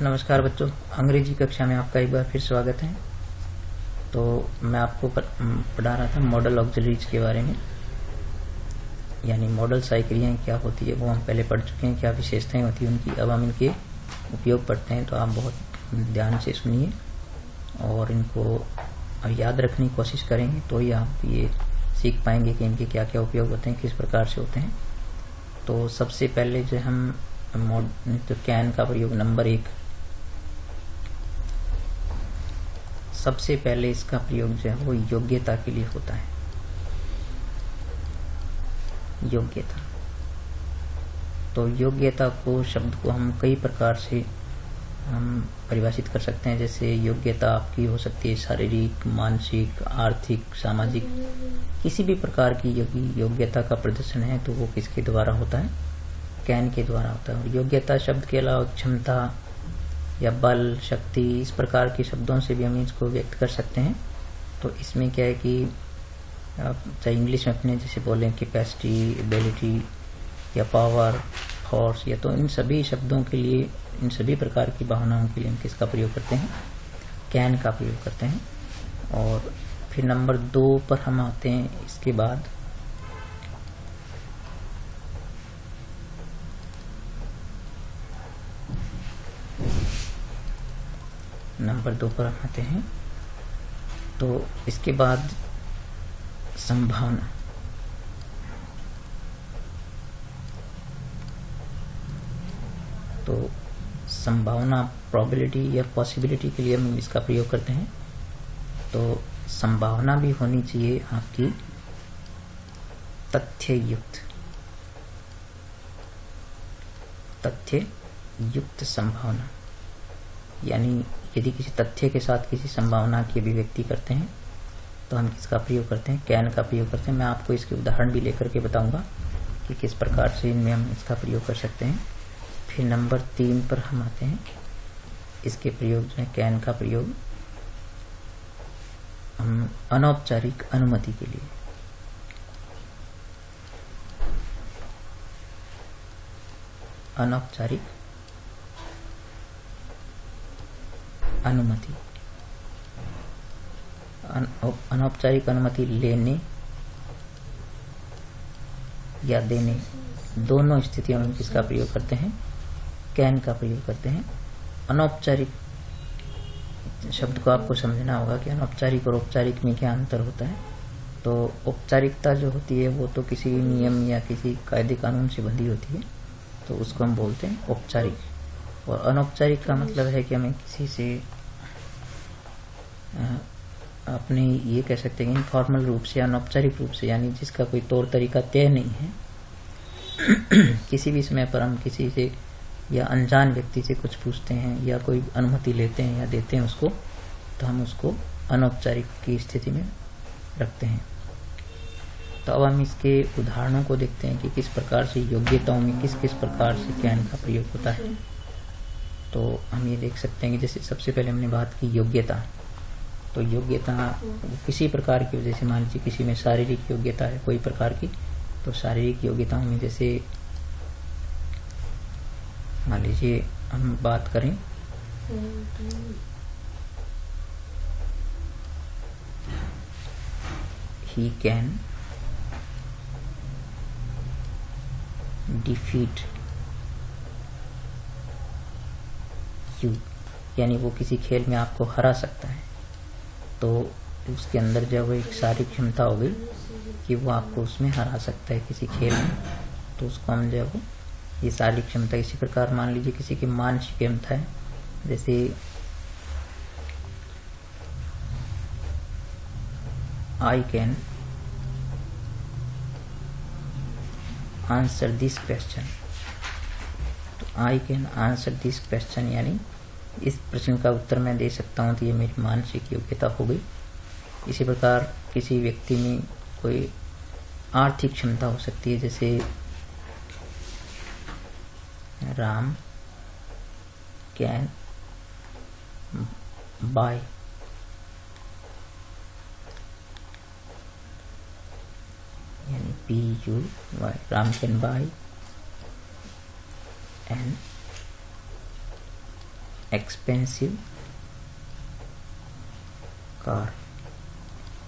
नमस्कार बच्चों, अंग्रेजी कक्षा में आपका एक बार फिर स्वागत है। तो मैं आपको पढ़ा रहा था मॉडल ऑक्सिलरीज के बारे में, यानी मॉडल सहायक्रियाएं क्या होती है वो हम पहले पढ़ चुके हैं, क्या विशेषताएं होती हैं उनकी। अब हम इनके उपयोग पढ़ते हैं, तो आप बहुत ध्यान से सुनिए और इनको याद रखने की कोशिश करेंगे, तो ही आप ये सीख पाएंगे कि इनके क्या क्या उपयोग होते हैं, किस प्रकार से होते हैं। तो सबसे पहले जो हम तो कैन का प्रयोग नंबर 1, सबसे पहले इसका प्रयोग जो है वो योग्यता के लिए होता है। योग्यता, तो योग्यता को शब्द को हम कई प्रकार से हम परिभाषित कर सकते हैं। जैसे योग्यता आपकी हो सकती है शारीरिक, मानसिक, आर्थिक, सामाजिक, किसी भी प्रकार की योग्यता का प्रदर्शन है तो वो किसके द्वारा होता है? कैन के द्वारा होता है। और योग्यता शब्द के अलावा क्षमता या बल, शक्ति, इस प्रकार के शब्दों से भी हम इसको व्यक्त कर सकते हैं। तो इसमें क्या है कि आप चाहे इंग्लिश में अपने जैसे बोलें कैपेसिटी, एबिलिटी या पावर, फोर्स, या तो इन सभी शब्दों के लिए, इन सभी प्रकार की भावनाओं के लिए हम किसका प्रयोग करते हैं? कैन का प्रयोग करते हैं। और फिर नंबर 2 पर हम आते हैं। इसके बाद नंबर 2 पर आते हैं, तो इसके बाद संभावना। तो संभावना, प्रोबेबिलिटी या पॉसिबिलिटी के लिए हम इसका प्रयोग करते हैं। तो संभावना भी होनी चाहिए आपकी तथ्य युक्त संभावना, यानी यदि किसी तथ्य के साथ किसी संभावना की अभिव्यक्ति करते हैं तो हम किसका प्रयोग करते हैं? कैन का प्रयोग करते हैं। मैं आपको इसके उदाहरण भी लेकर के बताऊंगा कि किस प्रकार से इनमें हम इसका प्रयोग कर सकते हैं। फिर नंबर 3 पर हम आते हैं। इसके प्रयोग जो है कैन का प्रयोग हम अनौपचारिक अनुमति के लिए, अनौपचारिक अनुमति, अनौपचारिक अनुमति लेने या देने, दोनों स्थितियों में किसका प्रयोग करते हैं? कैन का प्रयोग करते हैं। अनौपचारिक शब्द को आपको समझना होगा कि अनौपचारिक और औपचारिक में क्या अंतर होता है। तो औपचारिकता जो होती है वो तो किसी नियम या किसी कायदे कानून से बंधी होती है, तो उसको हम बोलते हैं औपचारिक। और अनौपचारिक का मतलब है कि हमें किसी से अपने ये कह सकते हैं इनफॉर्मल रूप से, अनौपचारिक रूप से, यानी जिसका कोई तौर तरीका तय नहीं है। किसी भी समय पर हम किसी से या अनजान व्यक्ति से कुछ पूछते हैं या कोई अनुमति लेते हैं या देते हैं उसको, तो हम उसको अनौपचारिक की स्थिति में रखते हैं। तो अब हम इसके उदाहरणों को देखते हैं कि किस प्रकार से योग्यताओं में किस किस प्रकार से कैन का प्रयोग होता है। तो हम ये देख सकते हैं कि जैसे सबसे पहले हमने बात की योग्यता। तो योग्यता किसी प्रकार की, जैसे मान लीजिए किसी में शारीरिक योग्यता है कोई प्रकार की, तो शारीरिक योग्यताओं में जैसे मान लीजिए हम बात करें ही कैन डिफीट यू, यानी वो किसी खेल में आपको हरा सकता है। तो उसके अंदर जब एक शारीरिक क्षमता हो गई कि वो आपको उसमें हरा सकता है किसी खेल में, तो उसको हम जब ये शारीरिक क्षमता, इसी प्रकार मान लीजिए किसी की मानसिक क्षमता है, जैसे I can answer this question. तो I can answer this question, यानी इस प्रश्न का उत्तर मैं दे सकता हूं, तो ये मेरी मानसिक योग्यता हो गई। इसी प्रकार किसी व्यक्ति में कोई आर्थिक क्षमता हो सकती है, जैसे राम कैन बाय, यानी PUY, Ram can buy expensive car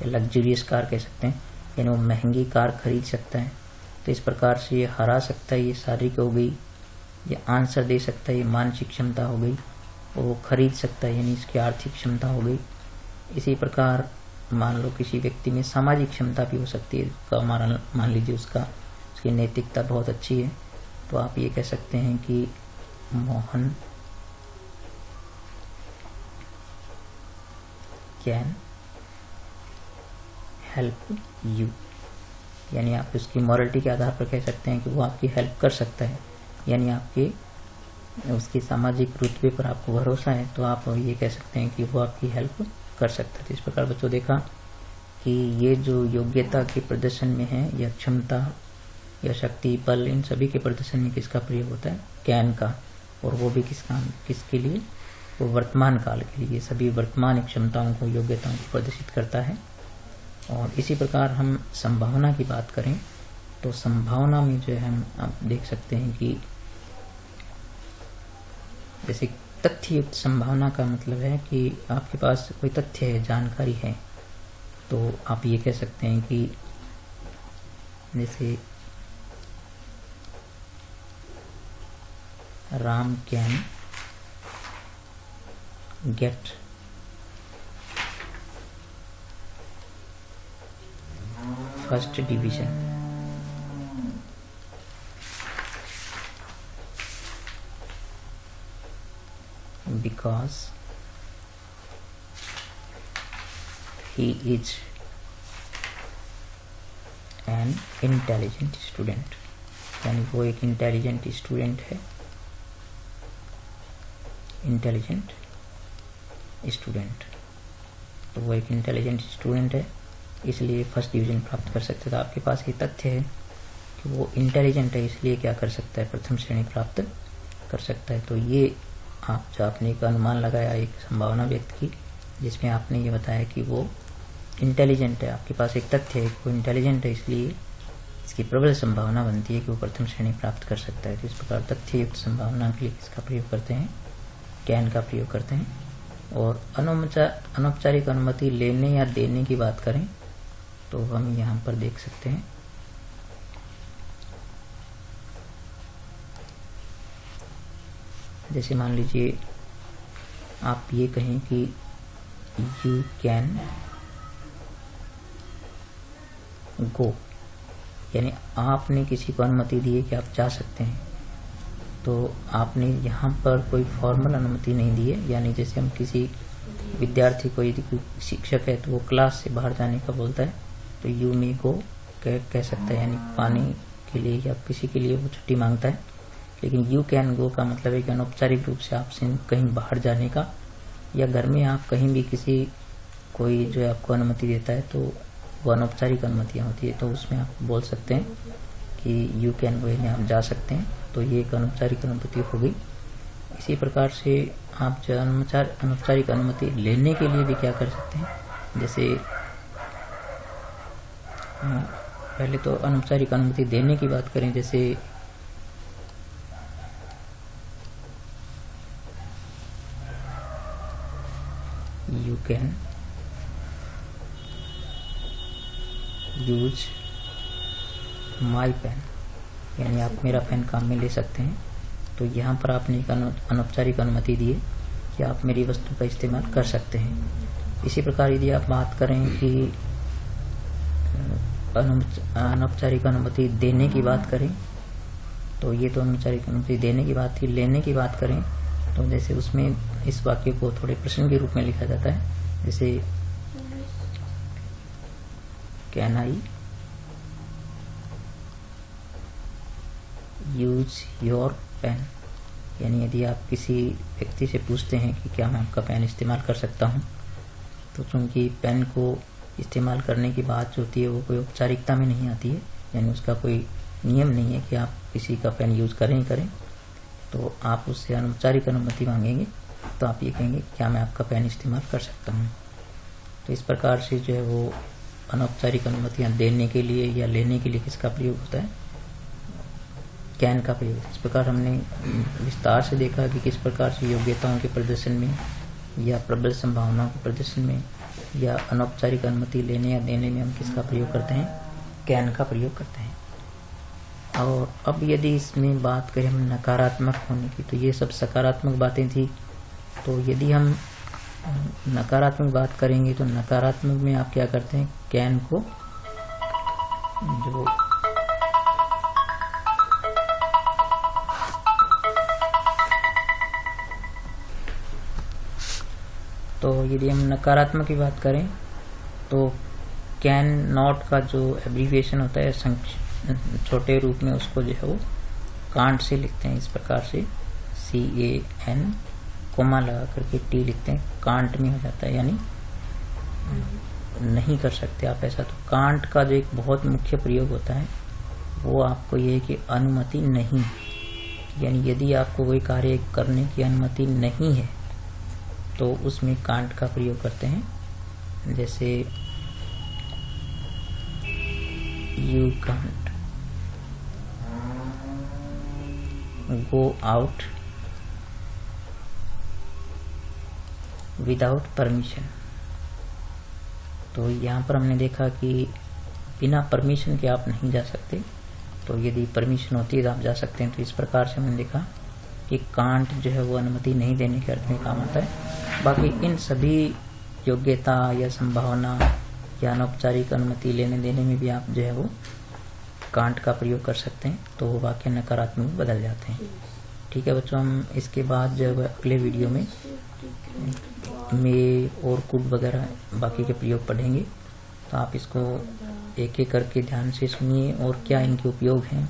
या लग्जरियस कार कह सकते हैं, यानी वो महंगी कार खरीद सकता है। तो इस प्रकार से ये हरा सकता है, ये शारीरिक हो गई, ये आंसर दे सकता है, ये मानसिक क्षमता हो गई, और वो खरीद सकता है यानी इसकी आर्थिक क्षमता हो गई। इसी प्रकार मान लो किसी व्यक्ति में सामाजिक क्षमता भी हो सकती है, मान लीजिए उसकी नैतिकता बहुत अच्छी है, तो आप ये कह सकते हैं कि मोहन कैन हेल्प यू, यानी आप उसकी मॉरलिटी के आधार पर कह सकते हैं कि वो आपकी हेल्प कर सकता है, यानी आपके उसकी सामाजिक रुतबे पर आपको भरोसा है, तो आप ये कह सकते हैं कि वो आपकी हेल्प कर सकता है। तो इस प्रकार बच्चों देखा कि ये जो योग्यता के प्रदर्शन में है, या क्षमता या शक्ति, बल, इन सभी के प्रदर्शन में किसका प्रयोग होता है? कैन का, और वो भी किसके लिए? वो वर्तमान काल के लिए, सभी वर्तमान क्षमताओं को, योग्यताओं को प्रदर्शित करता है। और इसी प्रकार हम संभावना की बात करें तो संभावना में जो है हम आप देख सकते हैं कि जैसे तथ्ययुक्त संभावना का मतलब है कि आपके पास कोई तथ्य है, जानकारी है, तो आप ये कह सकते हैं कि जैसे Ram can get first division, because he is an intelligent student, यानी वो एक इंटेलिजेंट स्टूडेंट है, इंटेलिजेंट स्टूडेंट, तो वो एक इंटेलिजेंट स्टूडेंट है इसलिए फर्स्ट डिवीजन प्राप्त कर सकते। तो आपके पास ये तथ्य है कि वो इंटेलिजेंट है, इसलिए क्या कर सकता है? प्रथम श्रेणी प्राप्त कर सकता है। तो ये आपने एक अनुमान लगाया, एक संभावना व्यक्त की, जिसमें आपने ये बताया कि वो इंटेलिजेंट है। आपके पास एक तथ्य है कि वो इंटेलिजेंट है, इसलिए इसकी प्रबल संभावना बनती है कि वो प्रथम श्रेणी प्राप्त कर सकता है। तो इस प्रकार तथ्ययुक्त संभावना के लिए किसका प्रयोग करते हैं? कैन का प्रयोग करते हैं। और अनौपचारिक अनुमति लेने या देने की बात करें तो हम यहाँ पर देख सकते हैं जैसे मान लीजिए आप ये कहें कि यू कैन गो, यानी आपने किसी को अनुमति दी है कि आप जा सकते हैं, तो आपने यहाँ पर कोई फॉर्मल अनुमति नहीं दी है। यानी जैसे हम किसी विद्यार्थी को, यदि कोई शिक्षक है तो वो क्लास से बाहर जाने का बोलता है तो यू मे गो कह सकता है, यानी पानी के लिए या किसी के लिए वो छुट्टी मांगता है। लेकिन यू कैन गो का मतलब है कि अनौपचारिक रूप से आपसे कहीं बाहर जाने का, या घर में आप कहीं भी किसी कोई जो आपको अनुमति देता है तो वो अनौपचारिक अनुमतियाँ होती है, तो उसमें आप बोल सकते हैं कि यू कैन गो, यानी आप जा सकते हैं, तो ये एक अनौपचारिक अनुमति हो गई। इसी प्रकार से आप जो अनौपचारिक अनुमति लेने के लिए भी क्या कर सकते हैं, जैसे पहले तो अनौपचारिक अनुमति देने की बात करें, जैसे you can use my pen, यानी आप मेरा पेन काम में ले सकते हैं। तो यहाँ पर आपने एक अनौपचारिक अनुमति दी है कि आप मेरी वस्तु का इस्तेमाल कर सकते हैं। इसी प्रकार यदि आप बात करें कि अनौपचारिक अनुमति देने की बात करें तो ये तो अनौपचारिक अनुमति देने की बात थी। लेने की बात करें तो जैसे उसमें इस वाक्य को थोड़े प्रश्न के रूप में लिखा जाता है, जैसे can I use your pen, यानी यदि आप किसी व्यक्ति से पूछते हैं कि क्या मैं आपका पेन इस्तेमाल कर सकता हूं, तो चूंकि पेन को इस्तेमाल करने की बात जो होती है वो कोई औपचारिकता में नहीं आती है, यानी उसका कोई नियम नहीं है कि आप किसी का पेन यूज करें ही करें, तो आप उससे अनौपचारिक अनुमति मांगेंगे तो आप ये कहेंगे क्या मैं आपका पेन इस्तेमाल कर सकता हूँ। तो इस प्रकार से जो है वो अनौपचारिक अनुमतियाँ देने के लिए या लेने के लिए किसका प्रयोग होता है? कैन का प्रयोग। इस प्रकार हमने विस्तार से देखा कि किस प्रकार से योग्यताओं के प्रदर्शन में या प्रबल संभावनाओं के प्रदर्शन में या अनौपचारिक अनुमति लेने या देने में हम किसका प्रयोग करते हैं, कैन का प्रयोग करते हैं। और अब यदि इसमें बात करें हम नकारात्मक होने की, तो ये सब सकारात्मक बातें थी। तो यदि हम नकारात्मक बात करेंगे तो नकारात्मक में आप क्या करते हैं, कैन को जो तो यदि हम नकारात्मक की बात करें तो कैन नॉट का जो एब्रीविएशन होता है छोटे रूप में, उसको जो है वो कांट से लिखते हैं। इस प्रकार से CAN कोमा लगा करके T लिखते हैं, कांट में हो जाता है, यानी नहीं कर सकते आप ऐसा। तो कांट का जो एक बहुत मुख्य प्रयोग होता है वो आपको ये है कि अनुमति नहीं, यानी यदि आपको कोई कार्य करने की अनुमति नहीं है तो उसमें कांट का प्रयोग करते हैं। जैसे you can't go out without permission. तो यहाँ पर हमने देखा कि बिना परमिशन के आप नहीं जा सकते, तो यदि परमिशन होती है तो आप जा सकते हैं। तो इस प्रकार से हमने देखा कि कांट जो है वो अनुमति नहीं देने के अर्थ में काम आता है। बाकी इन सभी योग्यता या संभावना या अनौपचारिक अनुमति लेने देने में भी आप जो है वो कांट का प्रयोग कर सकते हैं, तो वो वाक्य नकारात्मक बदल जाते हैं। ठीक है बच्चों, हम इसके बाद जो है अगले वीडियो में और कुड वगैरह बाकी के प्रयोग पढ़ेंगे। तो आप इसको एक एक करके ध्यान से सुनिए और क्या इनके उपयोग हैं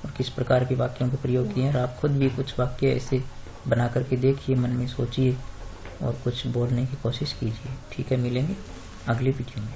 और किस प्रकार के वाक्यों के प्रयोग किए हैं, और आप खुद भी कुछ वाक्य ऐसे बना करके देखिए, मन में सोचिए और कुछ बोलने की कोशिश कीजिए। ठीक है, मिलेंगे अगली वीडियो में।